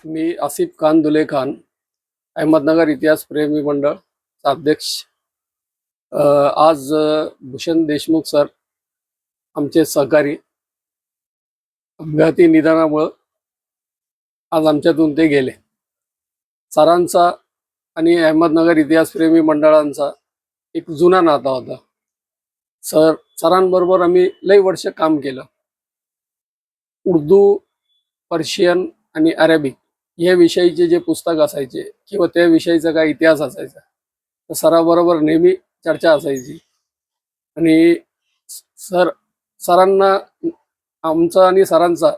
मी आसिफ खान दुले खान, अहमदनगर इतिहास प्रेमी मंडळचा अध्यक्ष. आज भूषण देशमुख सर आमचे सहकारी अपघाती निधनामुळे आज आमच्यातून ते गेले. सरांचा आणि अहमदनगर इतिहास प्रेमी मंडळांचा एक जुना नाता होता. सरांबरोबर आम्ही लई वर्ष काम केलं. उर्दू, पर्शियन आणि अरेबिक या विषयीचे जे पुस्तक असायचे किंवा त्या विषयीचा काय इतिहास असायचा तर सराबरोबर नेहमी चर्चा असायची. आणि सरांना आमचा आणि सरांचा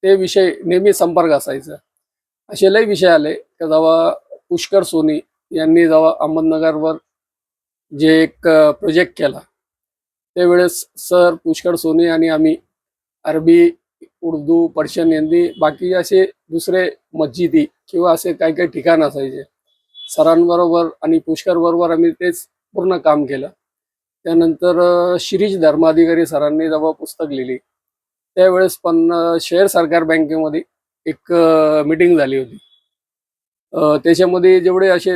ते विषय नेहमी संपर्क असायचा. असे लई विषय आले की जेव्हा पुष्कर सोनी यांनी जेव्हा अहमदनगरवर जे एक प्रोजेक्ट केला त्यावेळेस सर, पुष्कर सोनी आणि आम्ही अरबी, उर्दू, पर्शियन यांनी बाकी असे दुसरे मस्जिदी किंवा असे काही काही ठिकाण असायचे सरांबरोबर आणि पुष्कर बरोबर आम्ही तेच पूर्ण काम केलं. त्यानंतर शिरीष धर्माधिकारी सरांनी जेव्हा पुस्तक लिहिली त्यावेळेस पण शहर सरकार बँकेमध्ये एक मीटिंग झाली होती. त्याच्यामध्ये जेवढे असे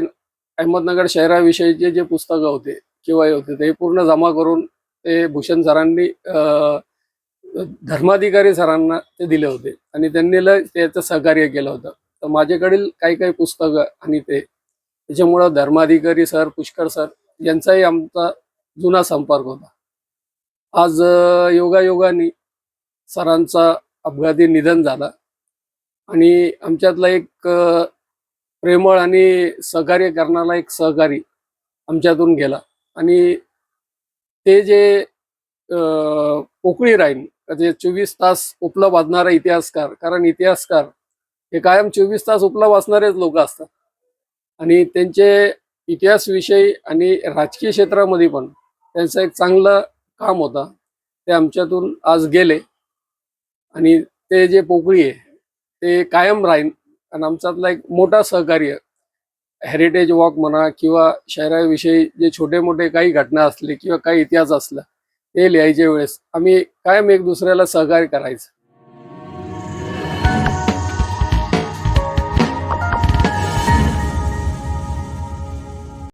अहमदनगर शहराविषयीचे जे पुस्तकं होते किंवा होते ते पूर्ण जमा करून ते भूषण सरांनी धर्माधिकारी सरांना ते दिले होते आणि त्यांनी त्याचं सहकार्य केलं होतं. तर माझ्याकडील काही काही पुस्तकं आणि त्याच्यामुळं धर्माधिकारी सर, पुष्कर सर यांचाही आमचा जुना संपर्क होता. आज योगायोगाने सरांचा अपघाती निधन झाला आणि आमच्यातला एक प्रेमळ आणि सहकार्य करणारा एक सहकारी आमच्यातून गेला. आणि ते जे पोकळी राहील जे 24 तास उपलब्ध असणारा इतिहासकार, कारण इतिहासकार हे कायम 24 तास उपलब्ध असणारेच लोक असतात आणि त्यांचे इतिहासविषयी आणि राजकीय क्षेत्रामध्ये पण त्यांचं एक चांगलं काम होता. ते आमच्यातून आज गेले आणि ते जे पोकळी आहे ते कायम राहील. आणि आमच्यातला एक मोठा सहकार्य हेरिटेज वॉक म्हणा किंवा शहराविषयी जे छोटे मोठे काही घटना असले किंवा काही इतिहास असला ते लिहायच्या वेळेस आम्ही कायम एक दुसऱ्याला सहकार्य करायचं.